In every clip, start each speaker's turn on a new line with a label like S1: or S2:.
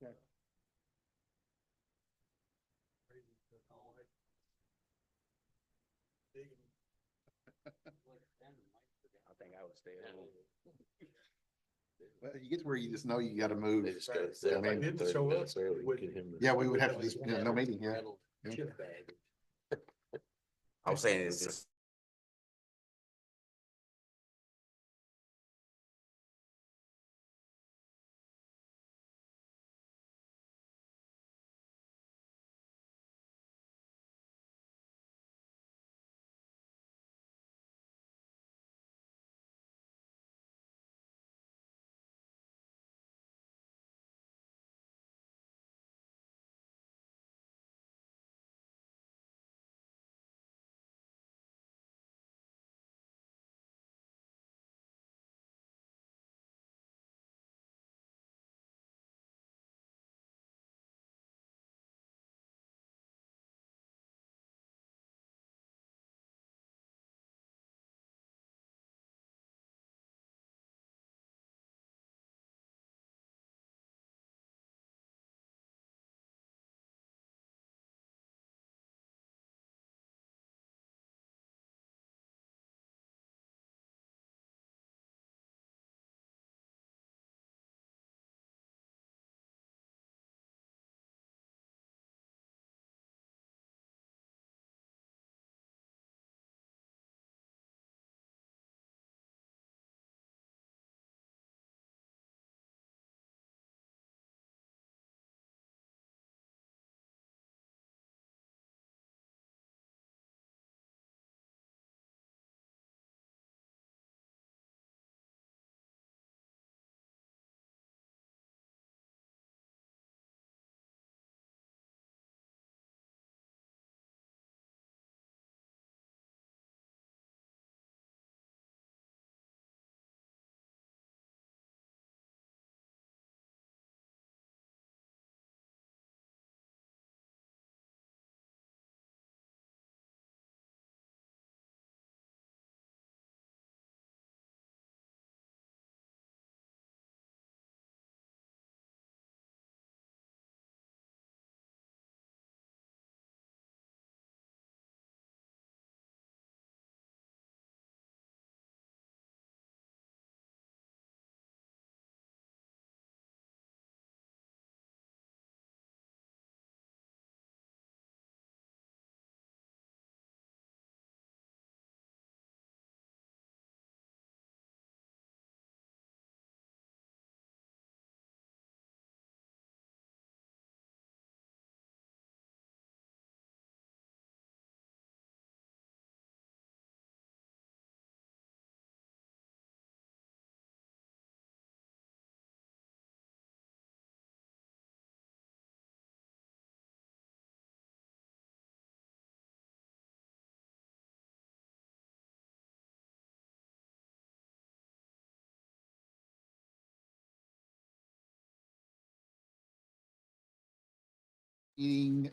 S1: Okay.
S2: I think I would stay home.
S1: Well, you get to where you just know you gotta move.
S3: They just gotta
S1: I
S3: set
S1: mean,
S3: like 30 minutes early to get him.
S1: yeah, we would have to just, no meeting, yeah.
S3: Chip bag.
S2: I was saying it's just.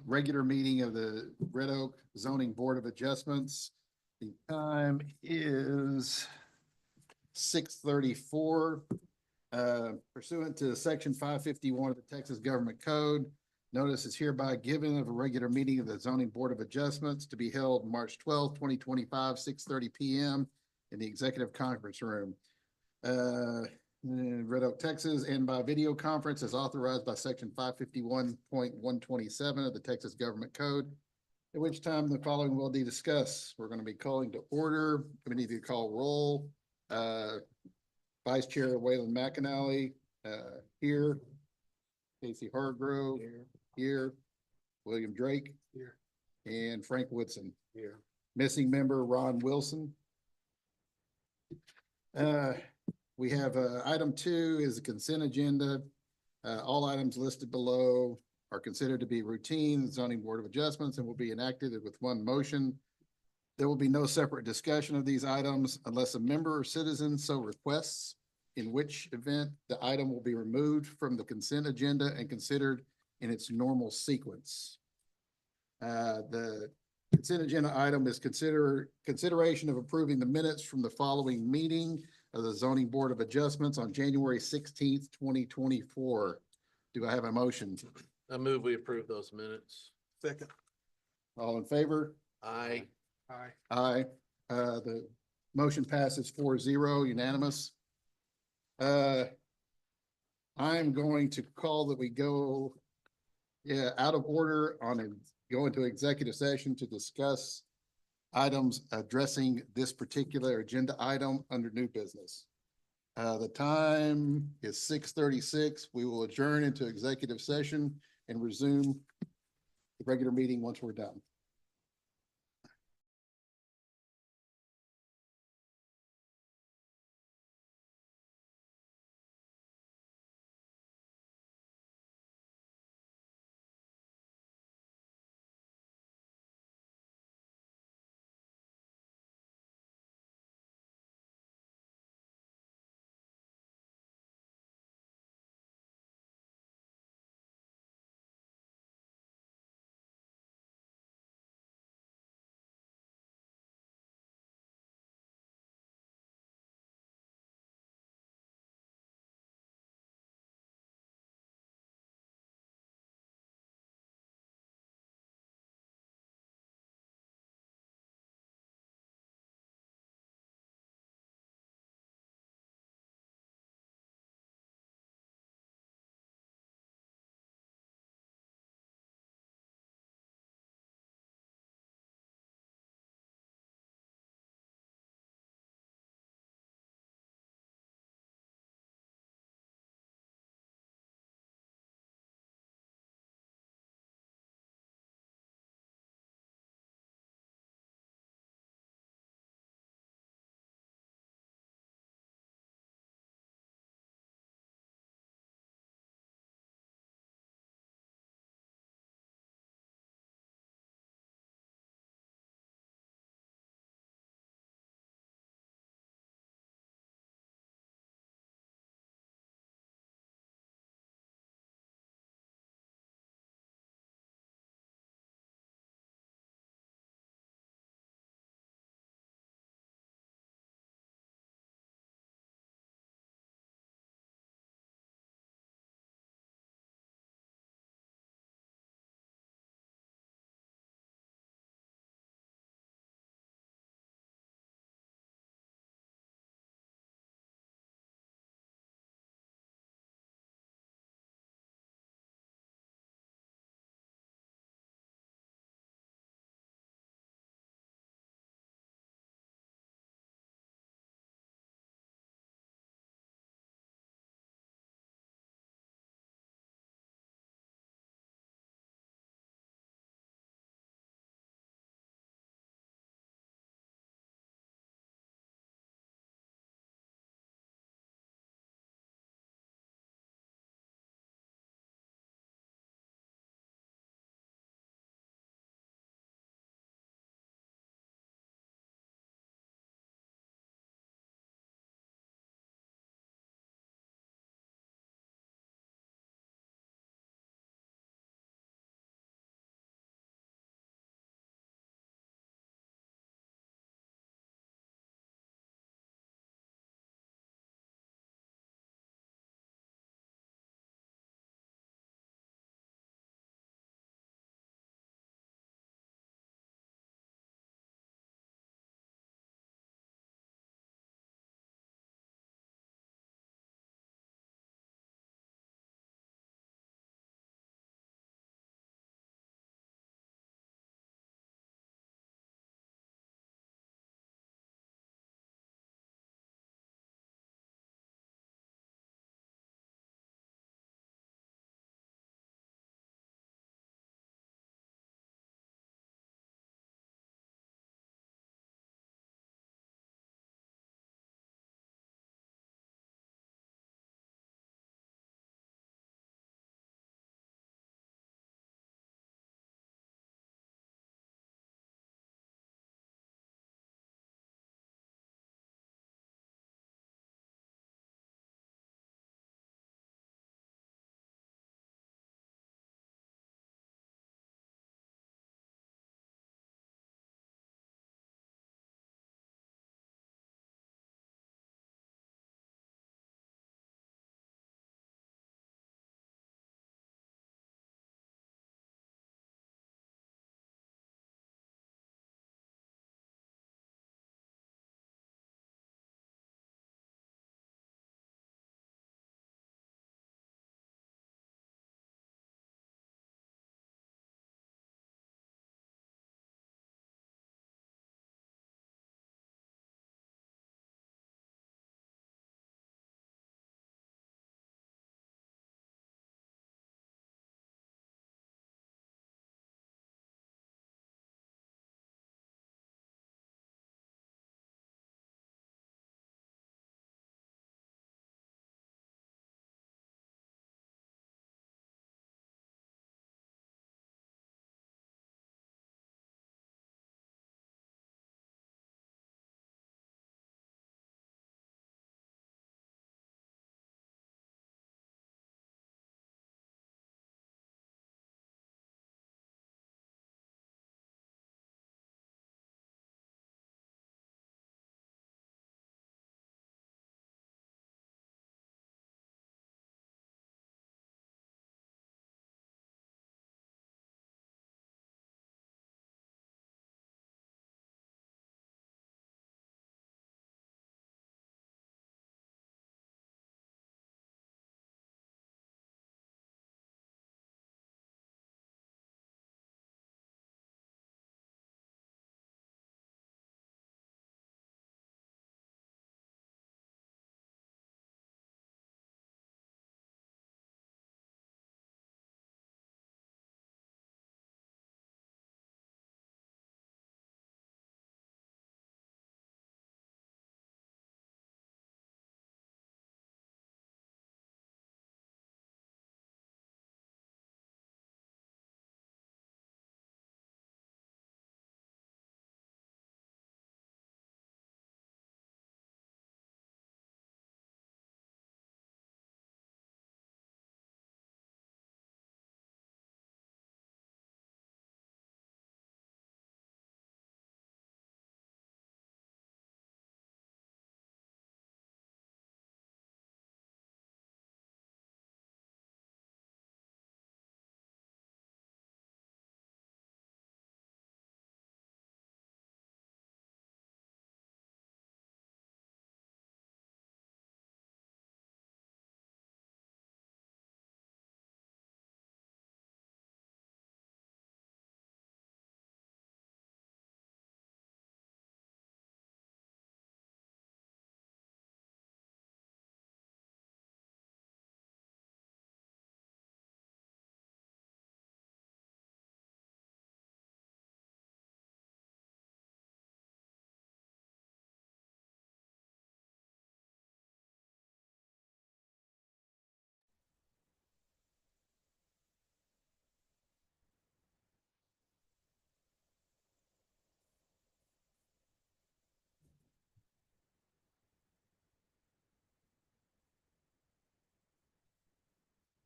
S1: Regular meeting of the Red Oak Zoning Board of Adjustments. The time is 6:34. Pursuant to section 551 of the Texas Government Code, notice is hereby given of a regular meeting of the Zoning Board of Adjustments to be held March 12th, 2025, 6:30 PM in the Executive Conference Room. Red Oak, Texas, and by video conference as authorized by section 551.127 of the Texas Government Code, at which time the following will be discussed. We're going to be calling to order. We need to call roll. Vice Chair Waylon McAnally, here. Casey Hargrove, here. William Drake, here. And Frank Woodson, here. Missing member Ron Wilson. We have item 2 is a consent agenda. All items listed below are considered to be routine zoning board of adjustments and will be enacted with one motion. There will be no separate discussion of these items unless a member or citizen so requests, in which event the item will be removed from the consent agenda and considered in its normal sequence. The consent agenda item is consideration of approving the minutes from the following meeting of the Zoning Board of Adjustments on January 16th, 2024. Do I have a motion?
S3: I move we approve those minutes.
S4: Second.
S1: All in favor?
S3: Aye.
S4: Aye.
S1: Aye. The motion passes 4-0 unanimous. I'm going to call that we go, out of order go into executive session to discuss items addressing this particular agenda item under new business. The time is 6:36. We will adjourn into executive session and resume the regular meeting once we're done.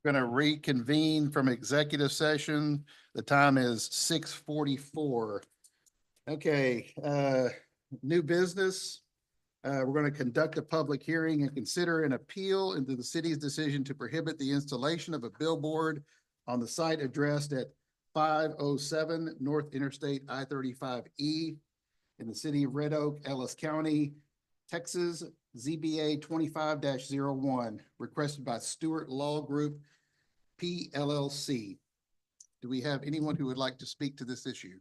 S1: Going to reconvene from executive session. The time is 6:44. Okay, new business. We're going to conduct a public hearing and consider an appeal into the city's decision to prohibit the installation of a billboard on the site addressed at 507 North Interstate I-35E in the city of Red Oak, Ellis County, Texas, ZBA 25-01, requested by Stewart Law Group, PLLC. Do we have anyone who would like to speak to this issue?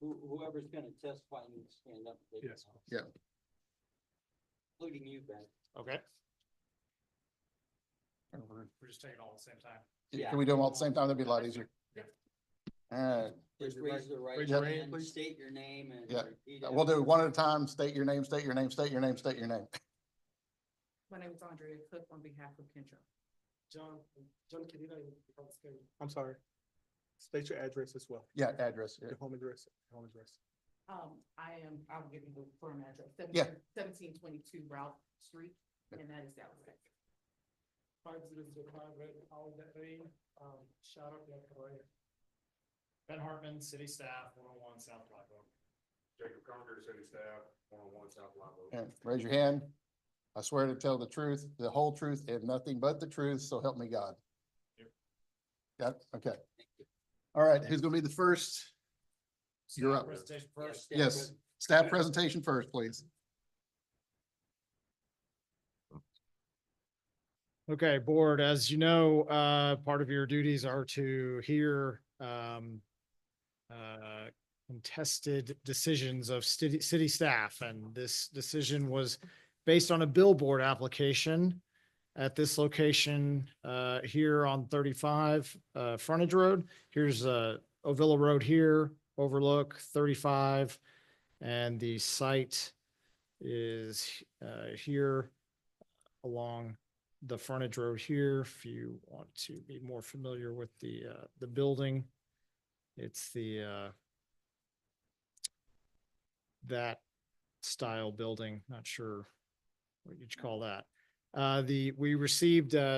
S4: Whoever's gonna testify needs to stand up.
S5: Yes.
S1: Yeah.
S4: Including you, Ben.
S5: Okay. We're just taking all at the same time.
S4: Yeah.
S1: Can we do them all at the same time? That'd be a lot easier.
S5: Yeah.
S4: Just raise the right
S5: raise your
S4: hand,
S5: hand, please.
S4: state your name and.
S1: Yeah.
S4: repeat it.
S1: We'll do it one at a time. State your name, state your name, state your name, state your name.
S6: My name is Andrea Cook on behalf of Kendra.
S5: John, I'm sorry. State your address as well.
S1: Yeah, address. Yeah.
S5: Your home address, home address.
S6: I'll give you the firm address.
S1: Yeah.
S6: 1722 Route Street, and that is Dallas, Texas.
S7: 5005 Red Holiday Lane, shout out to everybody. Ben Hartman, city staff, 101 South Blackwell.
S8: Jacob Conger, city staff, 101 South Blackwell.
S1: And raise your hand. I swear to tell the truth, the whole truth, and nothing but the truth, so help me God.
S7: Yep.
S1: Got it? Okay. All right, who's gonna be the first? You're
S7: Staff
S1: up.
S7: Presentation first.
S4: Yeah,
S1: Yes, staff presentation first, please.
S7: Okay, board, as you know, part of your duties are to hear contested decisions of city staff, and this decision was based on a billboard application at this location here on 35 frontage road. Here's Ovilla Road here, overlook 35, and the site is here along the frontage road here. If you want to be more familiar with the building, it's the that style building. Not sure what you'd call that.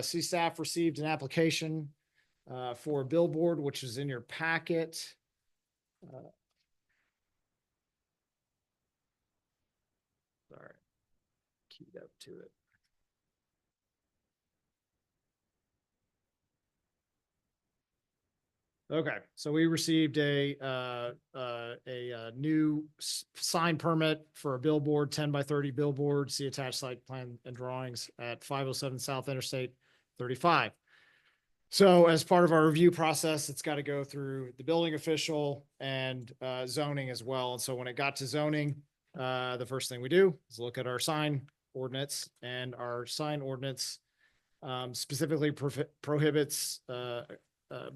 S7: City staff received an application for a billboard, which is in your packet. Sorry, keyed up to it. Okay, so we received a new sign permit for a billboard, 10 by 30 billboard. See attached site plan and drawings at 507 South Interstate 35. So as part of our review process, it's got to go through the building official and zoning as well. And so when it got to zoning, the first thing we do is look at our sign ordinance, and our sign ordinance specifically prohibits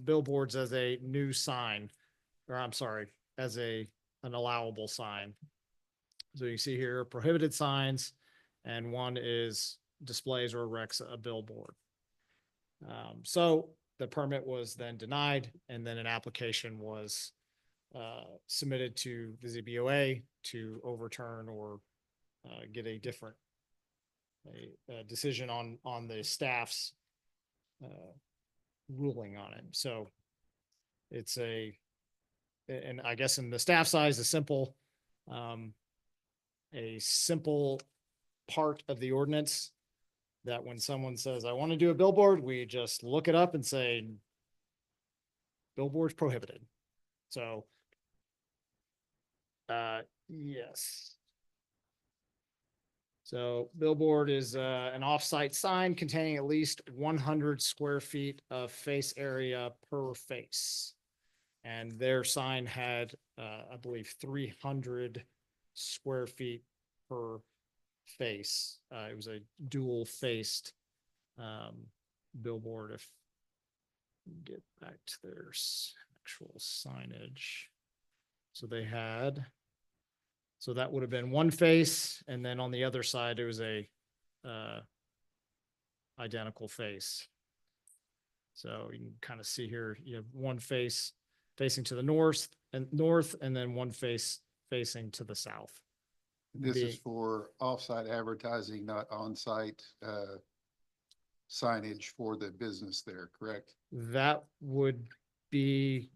S7: billboards as a new sign, or I'm sorry, as an allowable sign. So you see here prohibited signs, and one is displays or erects a billboard. So the permit was then denied, and then an application was submitted to the ZBOA to overturn or get a different decision on the staff's ruling on it. So it's and I guess in the staff size, a simple part of the ordinance that when someone says, I want to do a billboard, we just look it up and say, billboard's prohibited. So, yes. So billboard is an off-site sign containing at least 100 square feet of face area per face. And their sign had, I believe, 300 square feet per face. It was a dual faced billboard. If we get back to their actual signage. So they had, so that would have been one face, and then on the other side, it was a identical face. So you can kind of see here, you have one face facing to the north, and then one face facing to the south.
S1: This is
S7: Being-
S1: for off-site advertising, not on-site signage for the business there, correct?
S7: That would be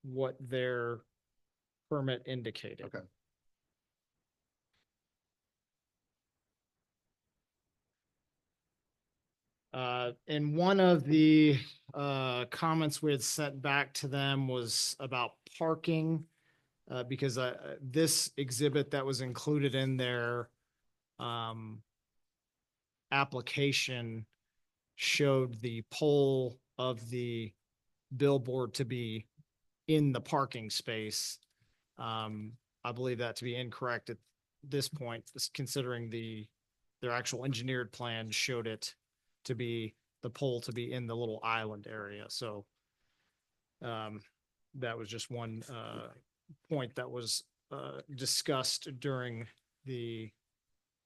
S7: what their permit indicated.
S1: Okay.
S7: And one of the comments we had sent back to them was about parking. Because this exhibit that was included in their application showed the pole of the billboard to be in the parking space. I believe that to be incorrect at this point, just considering their actual engineered plan showed it to be, the pole to be in the little island area. So that was just one point that was discussed during the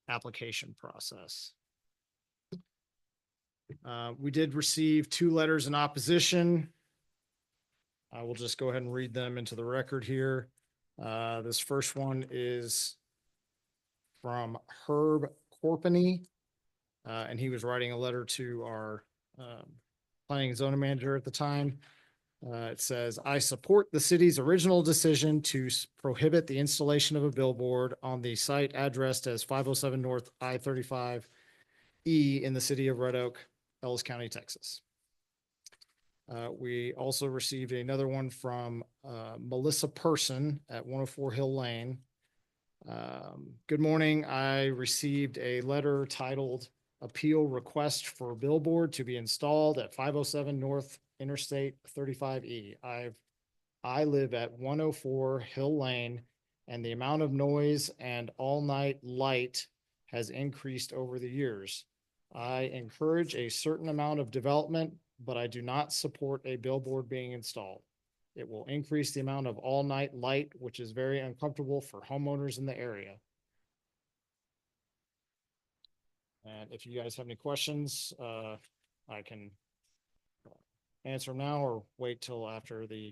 S7: application process. We did receive 2 letters in opposition. I will just go ahead and read them into the record here. This first one is from Herb Corpany, and he was writing a letter to our planning and zoning manager at the time. It says, I support the city's original decision to prohibit the installation of a billboard on the site addressed as 507 North I-35 E in the city of Red Oak, Ellis County, Texas. We also received another one from Melissa Person at 104 Hill Lane. Good morning. I received a letter titled Appeal Request for Billboard to be installed at 507 North Interstate 35E. I live at 104 Hill Lane, and the amount of noise and all-night light has increased over the years. I encourage a certain amount of development, but I do not support a billboard being installed. It will increase the amount of all-night light, which is very uncomfortable for homeowners in the area. And if you guys have any questions, I can answer now or wait till after the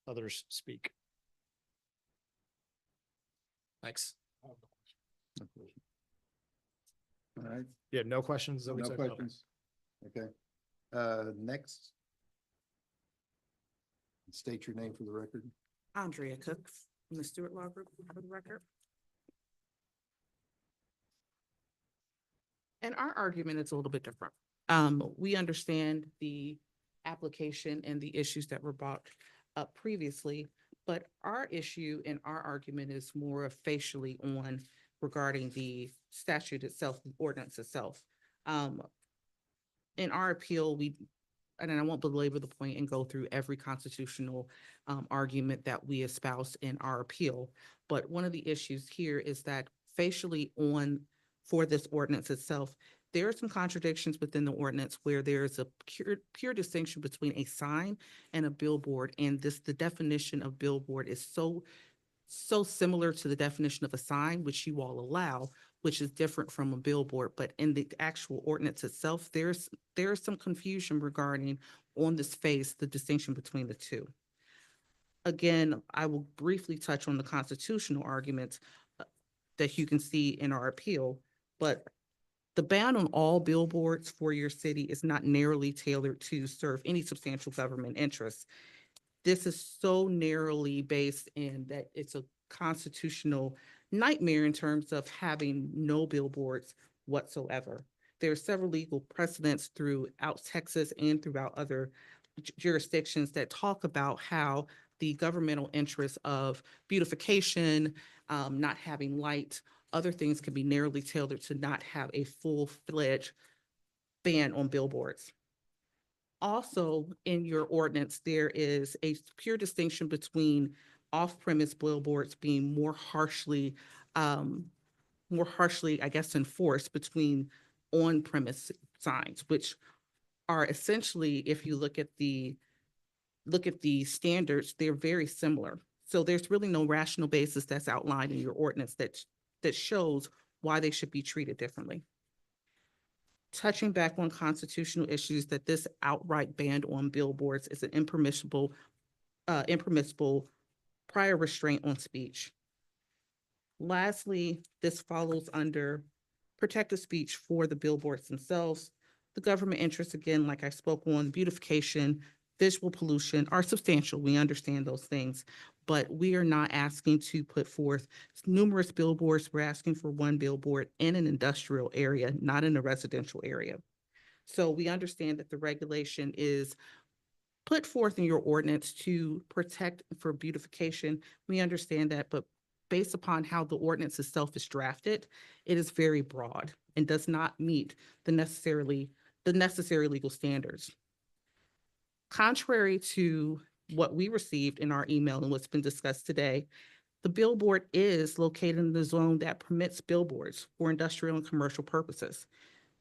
S7: others speak. Thanks.
S1: All right,
S7: Yeah, no questions? Is that what
S1: no
S7: you said? Okay.
S1: questions? Okay. Next. State your name for the record.
S9: Andrea Cook from the Stewart Law Group for the record. And our argument is a little bit different. We understand the application and the issues that were brought up previously, but our issue and our argument is more facially on regarding the statute itself, the ordinance itself. In our appeal, and I won't belabor the point and go through every constitutional argument that we espouse in our appeal. But one of the issues here is that facially for this ordinance itself, there are some contradictions within the ordinance where there's a pure distinction between a sign and a billboard. And the definition of billboard is so similar to the definition of a sign, which you all allow, which is different from a billboard. But in the actual ordinance itself, there's some confusion regarding on this face, the distinction between the two. Again, I will briefly touch on the constitutional arguments that you can see in our appeal, but the ban on all billboards for your city is not narrowly tailored to serve any substantial government interests. This is so narrowly based in that it's a constitutional nightmare in terms of having no billboards whatsoever. There are several legal precedents throughout Texas and throughout other jurisdictions that talk about how the governmental interests of beautification, not having light, other things can be narrowly tailored to not have a full-fledged ban on billboards. Also, in your ordinance, there is a pure distinction between off-premise billboards being more harshly, I guess, enforced between on-premise signs, which are essentially, if you look at the standards, they're very similar. So there's really no rational basis that's outlined in your ordinance that shows why they should be treated differently. Touching back on constitutional issues, that this outright ban on billboards is an impermissible prior restraint on speech. Lastly, this follows under protected speech for the billboards themselves. The government interests, again, like I spoke on, beautification, visual pollution are substantial. We understand those things, but we are not asking to put forth numerous billboards. We're asking for one billboard in an industrial area, not in a residential area. So we understand that the regulation is put forth in your ordinance to protect for beautification. We understand that, but based upon how the ordinance itself is drafted, it is very broad and does not meet the necessary legal standards. Contrary to what we received in our email and what's been discussed today, the billboard is located in the zone that permits billboards for industrial and commercial purposes.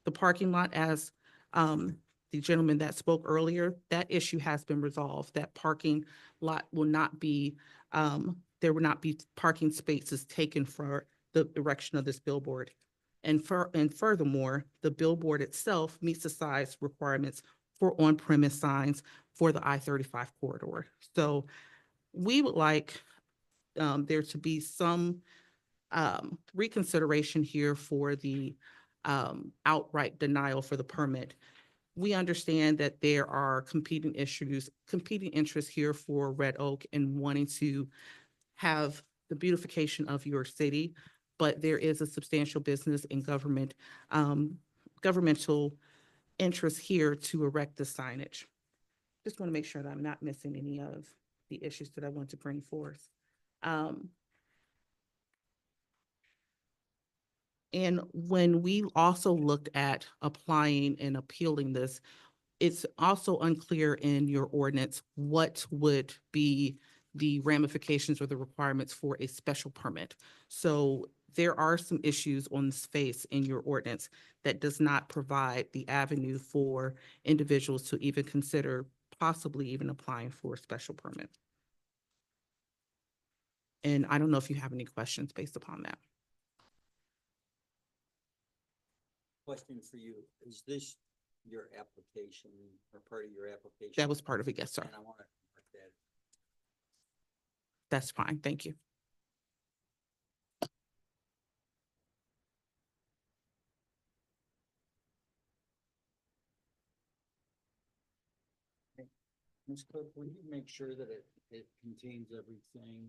S9: The parking lot, as the gentleman that spoke earlier, that issue has been resolved. That parking lot will not be, there will not be parking spaces taken for the erection of this billboard. And furthermore, the billboard itself meets the size requirements for on-premise signs for the I-35 corridor. So we would like there to be some reconsideration here for the outright denial for the permit. We understand that there are competing interests here for Red Oak and wanting to have the beautification of your city, but there is a substantial business and governmental interest here to erect the signage. Just want to make sure that I'm not missing any of the issues that I want to bring forth. And when we also looked at applying and appealing this, it's also unclear in your ordinance what would be the ramifications or the requirements for a special permit. So there are some issues on this face in your ordinance that does not provide the avenue for individuals to even consider possibly even applying for a special permit. And I don't know if you have any questions based upon that.
S4: Question for you, is this your application or part of your application?
S9: That was part of it, yes, sir.
S4: And I want to mark that.
S9: That's fine, thank you.
S4: Ms. Cook, will you make sure that it contains everything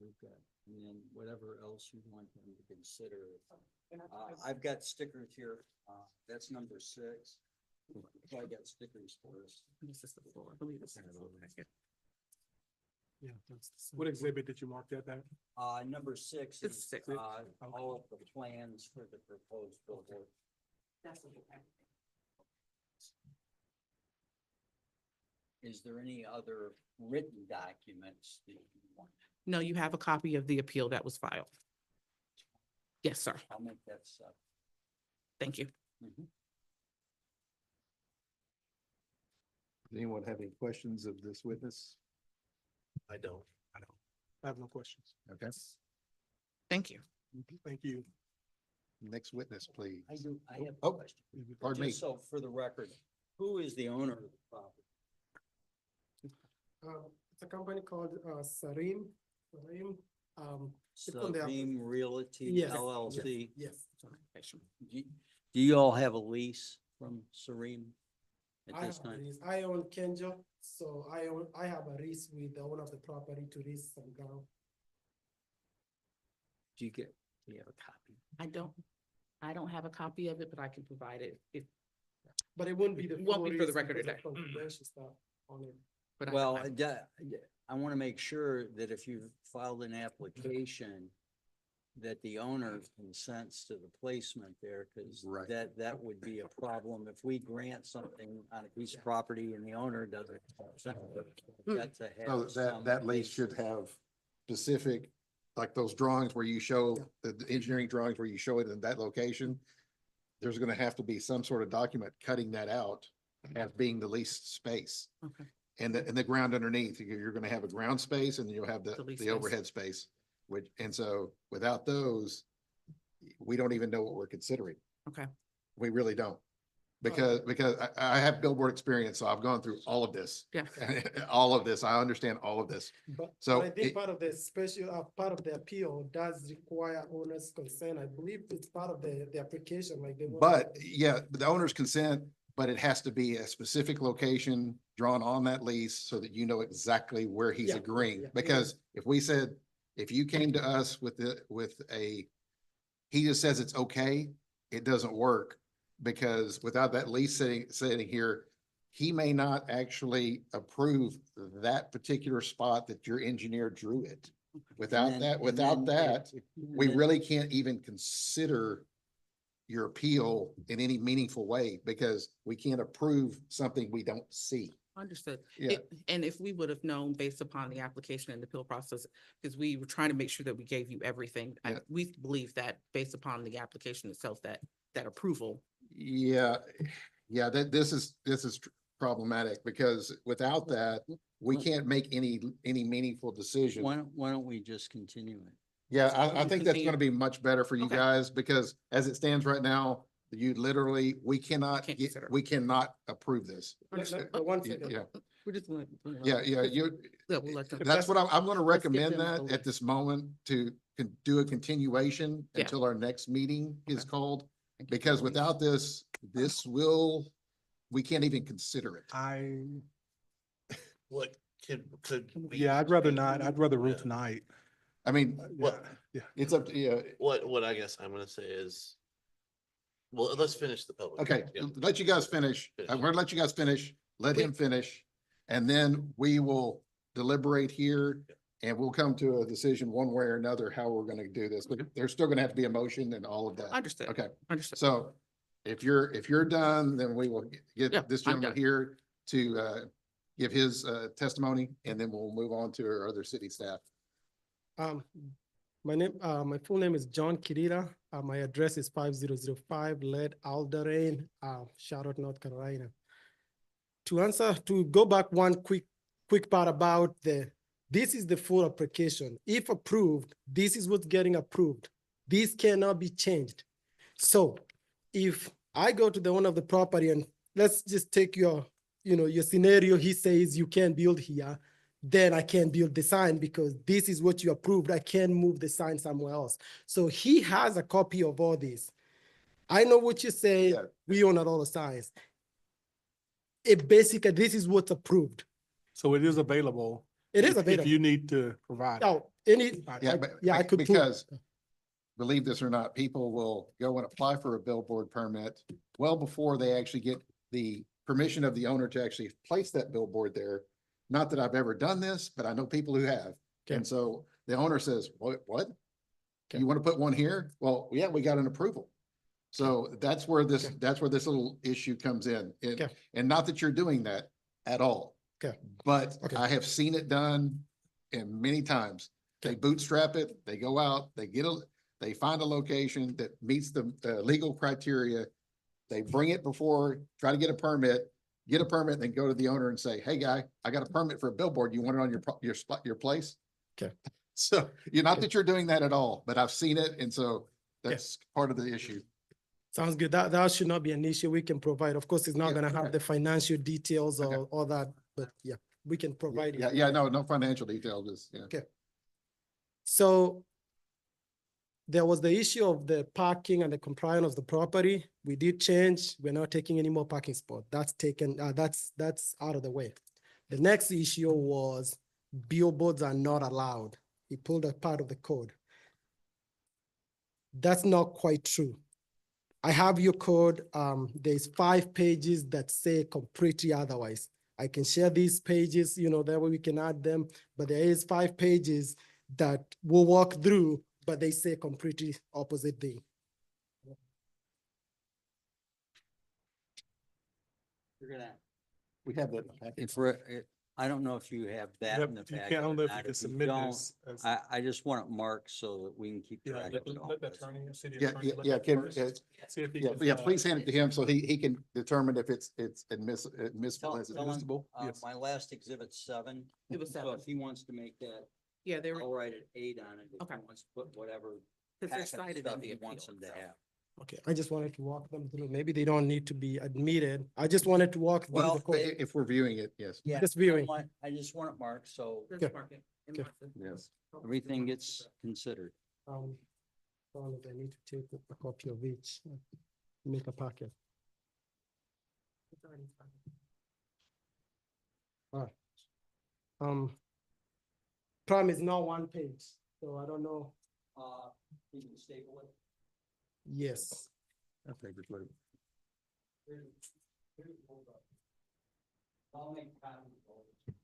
S4: we've got, and then whatever else you want them to consider? I've got stickers here, that's number 6. I got stickers for us.
S9: This is the floor, I believe this is the floor.
S5: Yeah. What exhibit did you mark that at?
S4: Number 6
S9: It's
S4: is,
S9: 6.
S4: all of the plans for the proposed billboard.
S6: That's the whole package.
S4: Is there any other written documents that you want?
S9: No, you have a copy of the appeal that was filed. Yes, sir.
S4: I'll make that stuff.
S9: Thank you.
S1: Does anyone have any questions of this witness?
S3: I don't.
S5: I have no questions.
S1: Okay,
S9: Thank you.
S5: Thank you.
S1: next witness, please.
S4: I have a
S1: Oh,
S4: question.
S1: pardon me.
S4: Just so for the record, who is the owner of the property?
S10: It's a company called Sarim. It's on the-
S4: Sarim Realty
S10: Yes,
S4: LLC.
S10: Yes.
S4: Do you all have a lease from Sarim
S10: I
S4: at this
S10: have a
S4: time?
S10: lease. I own Kenjo, so I have a lease with the owner of the property to lease some ground.
S4: Do you have a copy?
S9: I don't have a copy of it, but I can provide it if,
S10: But it won't be the.
S9: It won't
S10: full
S9: be for the
S10: lease
S9: record
S10: because of
S9: today.
S10: confidential stuff on it.
S9: but
S4: Well,
S9: I
S4: I want to make sure that if you filed an application, that the owner consents to the placement there, because
S1: Right.
S4: that would be a problem if we grant something on a piece of property and the owner doesn't consent. We've got to
S1: So
S4: have some
S1: that lease should
S4: basis.
S1: have specific, like those drawings where you show, the engineering drawings where you show it in that location. There's gonna have to be some sort of document cutting that out as being the leased space.
S9: Okay.
S1: And the ground underneath, you're gonna have a ground space and then you'll have
S9: The lease
S1: the
S9: space.
S1: overhead space. Which, and so without those, we don't even know what we're considering.
S9: Okay.
S1: We really don't. because I have billboard experience, so I've gone through all of this.
S9: Yeah.
S1: All of this. I understand all of this.
S10: But
S1: So
S10: I think
S1: it-
S10: part of the special, part of the appeal does require owner's consent. I believe it's part of the application, like they.
S1: But yeah, the owner's consent, but it has to be a specific location drawn on that lease so that you know exactly where he's
S10: Yeah,
S1: agreeing.
S10: yeah.
S1: Because if we said, if you came to us with he just says it's okay, it doesn't work. Because without that lease sitting here, he may not actually approve that particular spot that your engineer drew it. Without that, we really can't even consider your appeal in any meaningful way because we can't approve something we don't see.
S9: Understood.
S1: Yeah.
S9: And if we would have known based upon the application and the appeal process, because we were trying to make sure that we gave you everything.
S1: Yeah.
S9: We believe that based upon the application itself, that approval.
S1: Yeah, this is problematic because without that, we can't make any meaningful decision.
S4: Why don't we just continue it?
S1: Yeah, I
S9: can
S1: think that's
S9: continue.
S1: gonna be much better for you
S9: Okay.
S1: guys because as it stands right now, we
S9: Can't consider.
S1: we cannot approve this.
S9: Understood.
S10: One
S1: Yeah,
S10: second.
S1: yeah,
S9: We're just.
S1: yeah,
S9: Yeah, we'll let them.
S1: that's what I'm gonna
S9: Let's give
S1: recommend
S9: them
S1: that
S9: a
S1: at this moment to do a continuation
S9: Yeah.
S1: until our next meeting is
S9: Okay.
S1: called.
S9: Thank you.
S1: Because without this, we can't even consider it.
S3: What could? we-
S5: Yeah, I'd rather not. I'd rather rule
S3: Yeah.
S5: tonight.
S1: I mean,
S3: What-
S5: Yeah.
S1: it's up to you.
S3: What I guess I'm gonna say is, well, let's finish the public.
S1: Okay,
S3: Yeah.
S1: let you guys finish.
S3: Finish.
S1: I'm gonna let you guys finish, let him finish. And then we will deliberate here and we'll come to a decision one way or another, how we're gonna do this. But there's still gonna have to be a motion and all of that.
S9: Understood.
S1: Okay,
S9: Understood.
S1: so if you're done, then we will
S9: Yeah,
S1: get this
S9: I'm
S1: gentleman
S9: done.
S1: here to give his testimony and then we'll move on to our other city staff.
S10: My full name is John Kirita. My address is 5005 Lead Alderane, Charlotte, North Carolina. To go back one quick part about this is the full application. If approved, this is what's getting approved. This cannot be changed. So if I go to the owner of the property and let's just take your scenario, he says you can't build here, then I can't build the sign because this is what you approved. I can't move the sign somewhere else. So he has a copy of all this. I know what you say.
S1: Yeah.
S10: We own all the signs. Basically, this is what's approved.
S5: So it is available.
S10: It is
S5: if
S10: available.
S5: you need to provide. it.
S10: Oh, I could prove.
S1: Because believe this or not, people will go and apply for a billboard permit well before they actually get the permission of the owner to actually place that billboard there. Not that I've ever done this, but I know people who have.
S10: Okay.
S1: And so the owner says, what?
S10: Okay.
S1: You want to put one here? Well, yeah, we got an approval. So that's where this little issue comes in.
S10: Okay.
S1: And not that you're doing that at all.
S10: Okay.
S1: But
S10: Okay.
S1: I have seen it done and many times. They bootstrap it, they go out, they find a location that meets the legal criteria. They bring it before, try to get a permit, then go to the owner and say, hey, guy, I got a permit for a billboard. You want it on your place?
S10: Okay.
S1: So not that you're doing that at all, but I've seen it. And so that's part of the issue.
S10: Sounds good. That should not be an issue. We can provide. Of course, it's not
S1: Yeah,
S10: gonna have
S1: okay.
S10: the financial details or
S1: Okay.
S10: all that, but yeah, we can provide it.
S1: Yeah, no financial details, just, yeah.
S10: Okay. So there was the issue of the parking and the compliance of the property. We did change. We're not taking any more parking spot. That's taken, that's out of the way. The next issue was billboards are not allowed. He pulled a part of the code. That's not quite true. I have your code. There's 5 pages that say completely otherwise. I can share these pages, that way we can add them, but there is 5 pages that we'll walk through, but they say completely opposite thing.
S4: You're gonna,
S1: We have that.
S4: if we're, I don't know if you have that in the
S5: You
S4: packet.
S5: can't, I don't know
S4: or
S5: if you
S4: not.
S5: can
S4: If you
S5: submit
S4: don't,
S5: this. as-
S4: I just want it marked so that we can keep
S5: Yeah,
S4: track of it all.
S8: Let the attorney, city
S1: Yeah,
S8: attorney.
S1: yeah,
S8: look
S1: yeah,
S8: at it
S1: Kim,
S8: first. See if he
S1: yeah,
S8: can,
S1: yeah, please hand it to him so he can determine if it's admissible
S4: Tell
S1: as
S4: him,
S1: admissible.
S5: Yes.
S4: my last exhibit 7.
S9: It was
S4: So
S9: 7.
S4: if he wants to make that,
S9: Yeah, they were,
S4: I'll write an 8 on it. If
S9: Okay.
S4: he wants to put whatever
S9: because they're
S4: packet
S9: cited
S4: stuff
S9: in the
S4: he wants
S9: appeal
S4: him to
S9: itself.
S4: have.
S10: Okay, I just wanted to walk them through. Maybe they don't need to be admitted. I just wanted to walk through
S4: Well,
S10: the code.
S1: If we're viewing it, yes.
S4: Yeah.
S10: Just viewing.
S4: I just want it marked, so
S10: Okay. Okay.
S1: Yes.
S4: everything gets considered.
S10: Probably I need to take a copy of each, make a packet. Alright. Prime is not one page, so I don't know.
S4: You can staple it.
S10: Yes.
S1: That paper's loaded.
S4: I'll make copies of it.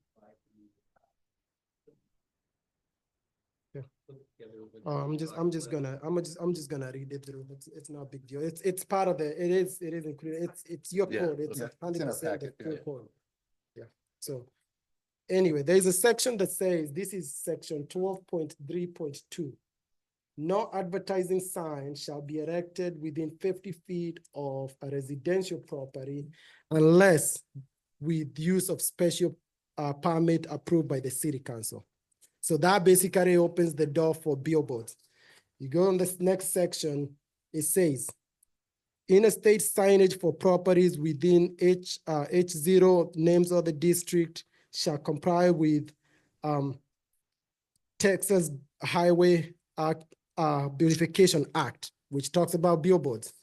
S10: Yeah.
S4: Put it together with-
S10: I'm just gonna read it through. It's not a big deal. It's part of it is included. It's your
S3: Yeah,
S10: code. It's
S1: okay. It's in our
S10: 100%
S1: packet,
S10: your
S1: yeah.
S10: code. Yeah, so anyway, there's a section that says, this is section 12.3.2. No advertising sign shall be erected within 50 feet of a residential property unless with use of special permit approved by the city council. So that basically opens the door for billboards. You go on this next section, it says, interstate signage for properties within H0 names of the district shall comply with Texas Highway Act, Beautification Act, which talks about billboards.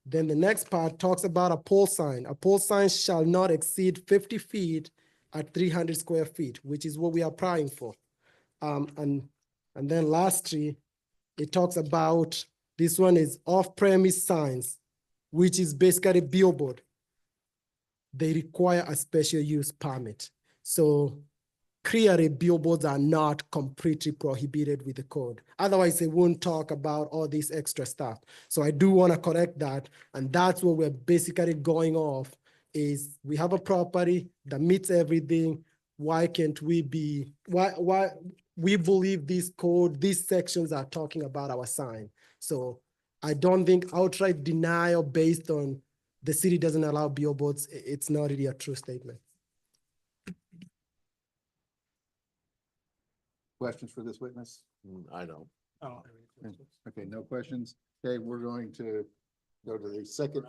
S10: Then the next part talks about a pole sign. A pole sign shall not exceed 50 feet at 300 square feet, which is what we are applying for. And then lastly, it talks about, this one is off-premise signs, which is basically billboard. They require a special use permit. So clearly billboards are not completely prohibited with the code. Otherwise, they won't talk about all this extra stuff. So I do want to correct that. And that's what we're basically going off is we have a property that meets everything. Why can't we be, why we believe this code, these sections are talking about our sign. So I don't think outright denial based on the city doesn't allow billboards, it's not really a true statement.
S1: Questions for this witness?
S3: I don't.
S5: Oh.
S1: Okay, no questions. Okay, we're going to go to the second.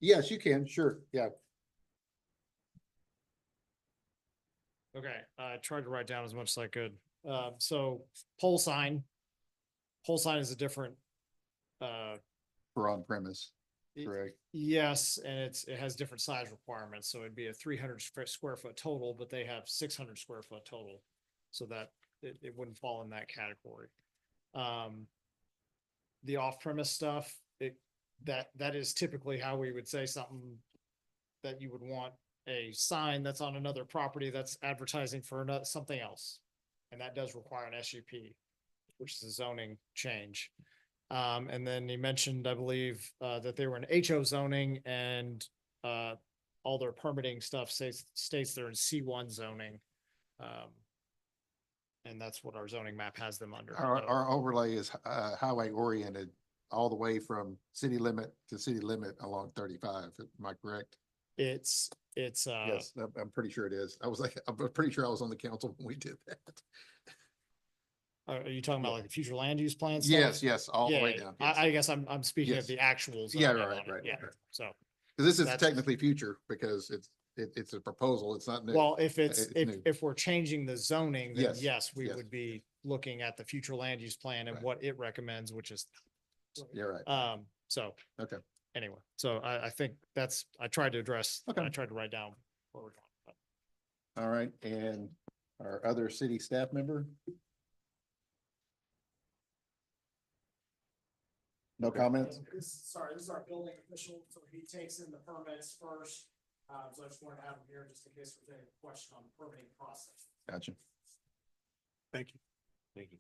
S1: Yes, you can, sure, yeah.
S7: Okay, I tried to write down as much as I could. So pole sign. Pole sign is a different,
S1: For on premise,
S7: y-
S1: correct?
S7: yes, and it has different size requirements. So it'd be a 300 square foot total, but they have 600 square foot total. So that it wouldn't fall in that category. The off-premise stuff, that is typically how we would say something that you would want a sign that's on another property that's advertising for another, something else. And that does require an SUP, which is a zoning change. And then he mentioned, I believe, that they were in HO zoning and all their permitting stuff states they're in C1 zoning. And that's what our zoning map has them under.
S1: Our overlay is highway oriented all the way from city limit to city limit along 35. Am I correct?
S7: It's
S1: Yes, I'm pretty sure it is. I'm pretty sure I was on the council when we did that.
S7: are you talking about like the future land use plan stuff?
S1: Yes, all the way
S7: Yeah,
S1: down. yes.
S7: I guess I'm speaking
S1: Yes.
S7: of the actual.
S1: Yeah,
S7: zoning
S1: right,
S7: on it.
S1: right,
S7: Yeah,
S1: right.
S7: so,
S1: 'Cause this is
S7: That's-
S1: technically future because it's a proposal. It's not new.
S7: well, if
S1: It's new.
S7: if we're changing the zoning, then
S1: Yes,
S7: yes, we
S1: yes.
S7: would be looking at the future land use plan and
S1: Right.
S7: what it recommends, which is,
S1: You're right.
S7: so.
S1: Okay.
S7: Anyway, so I think I tried to address,
S1: Okay.
S7: I tried to write down where we're going. but-
S1: All right. And our other city staff member? No comments?
S7: This is our building official, so he takes in the permits first. So I just wanted to have him here just in case there's any question on the permitting process.
S1: Gotcha.
S5: Thank you.
S3: Thank you.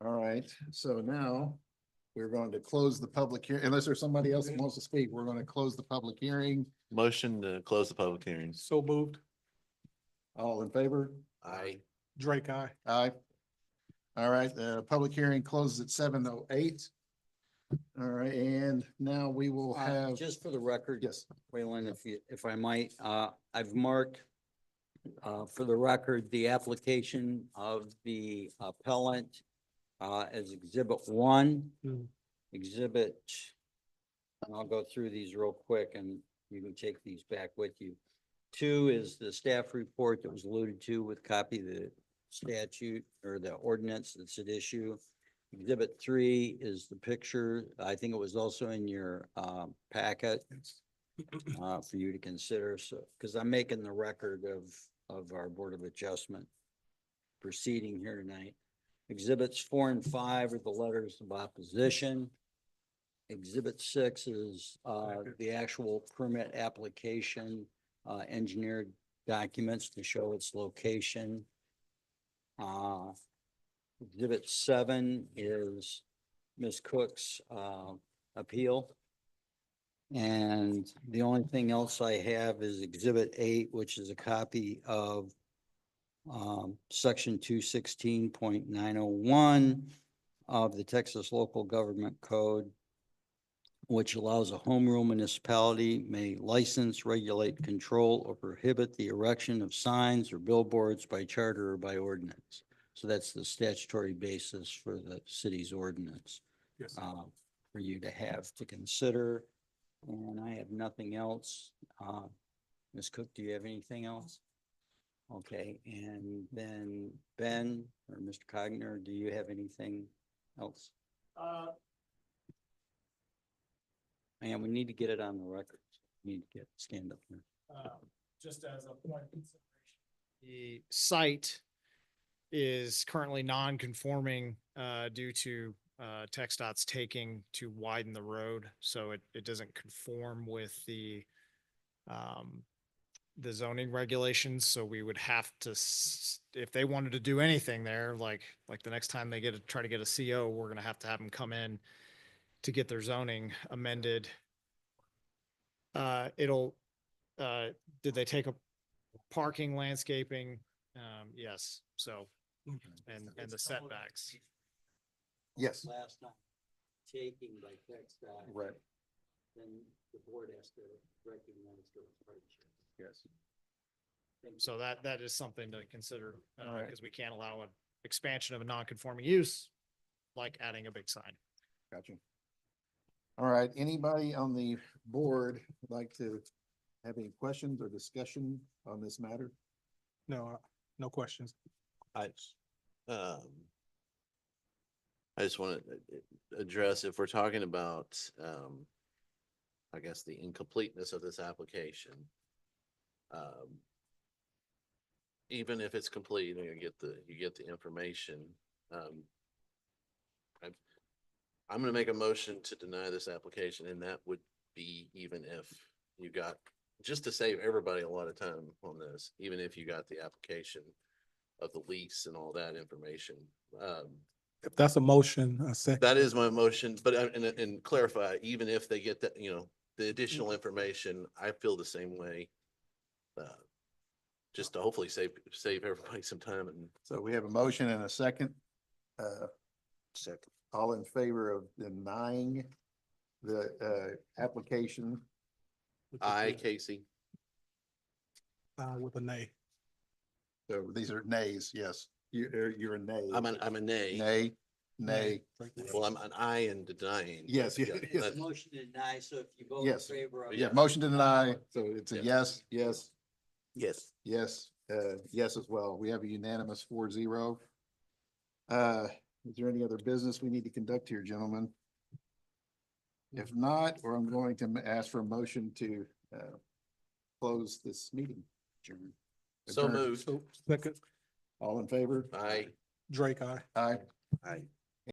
S1: All right. So now we're going to close the public hearing. Unless there's somebody else that wants to speak, we're going to close the public hearing.
S3: Motion to close the public hearings.
S5: So moved.
S1: All in favor?
S5: Drake, aye.
S1: Aye. All right, the public hearing closes at 7:08. All right, and now we will have,
S4: Just for the record.
S1: yes,
S4: Waylon, if I might, I've marked for the record, the application of the appellant as exhibit 1.
S10: Hmm.
S4: Exhibit, and I'll go through these real quick and you can take these back with you. 2 is the staff report that was alluded to with copy of the statute or the ordinance that's at issue. Exhibit 3 is the picture. I think it was also in your packet for you to consider. So, because I'm making the record of our Board of Adjustment proceeding here tonight. Exhibits 4 and 5 are the letters of opposition. Exhibit 6 is the actual permit application, engineered documents to show its location. Exhibit 7 is Ms. Cook's appeal. And the only thing else I have is Exhibit 8, which is a copy of Section 216.901 of the Texas Local Government Code, which allows a home rule municipality may license, regulate, control, or prohibit the erection of signs or billboards by charter or by ordinance. So that's the statutory basis for the city's ordinance.
S8: Yes.
S4: For you to have to consider. And I have nothing else. Ms. Cook, do you have anything else? Okay, and then Ben or Mr. Cogner, do you have anything else? And we need to get it on the record. We need to stand up here.
S7: Just as a point of consideration. The site is currently non-conforming due to TxDOT's taking to widen the road, so it doesn't conform with the zoning regulations. So we would have to, if they wanted to do anything there, like the next time they try to get a CO, we're gonna have them come in to get their zoning amended. Did they take a parking, landscaping? Yes, so, and the setbacks.
S1: Yes.
S4: Last time, taking by TxDOT.
S1: Right.
S4: Then the board has to recognize the hardship.
S1: Yes.
S7: So that is something to consider,
S1: All right.
S7: because we can't allow an expansion of a non-conforming use, like adding a big sign.
S1: Gotcha. All right, anybody on the board would like to have any questions or discussion on this matter?
S8: No, no questions.
S3: I just want to address, if we're talking about, I guess, the incompleteness of this application. Even if it's complete and you get the information, I'm gonna make a motion to deny this application, and that would be even if you got, just to save everybody a lot of time on this, even if you got the application of the lease and all that information.
S8: If that's a motion, a second.
S3: That is my motion, but and clarify, even if they get that, the additional information, I feel the same way. Just to hopefully save everybody some time and.
S1: So we have a motion and a second. Second. All in favor of denying the application?
S3: Aye, Casey.
S8: With a nay.
S1: So these are nays, yes. You're a nay.
S3: I'm a nay.
S1: Nay, nay.
S3: Well, I'm an aye in denying.
S1: Yes,
S3: Yeah,
S1: yes.
S3: that's-
S4: Motion to deny, so if you vote in
S1: Yes.
S4: favor of.
S1: Yeah, motion to deny, so it's a
S3: Yeah.
S1: yes, yes,
S3: Yes.
S1: yes, yes as well. We have a unanimous 4-0. Is there any other business we need to conduct here, gentlemen? If not, or I'm going to ask for a motion to close this meeting.
S3: So
S1: Adjourn.
S3: moved.
S8: So, second,
S1: All in favor?
S3: Aye.
S8: Drake, aye.
S1: Aye.
S3: Aye.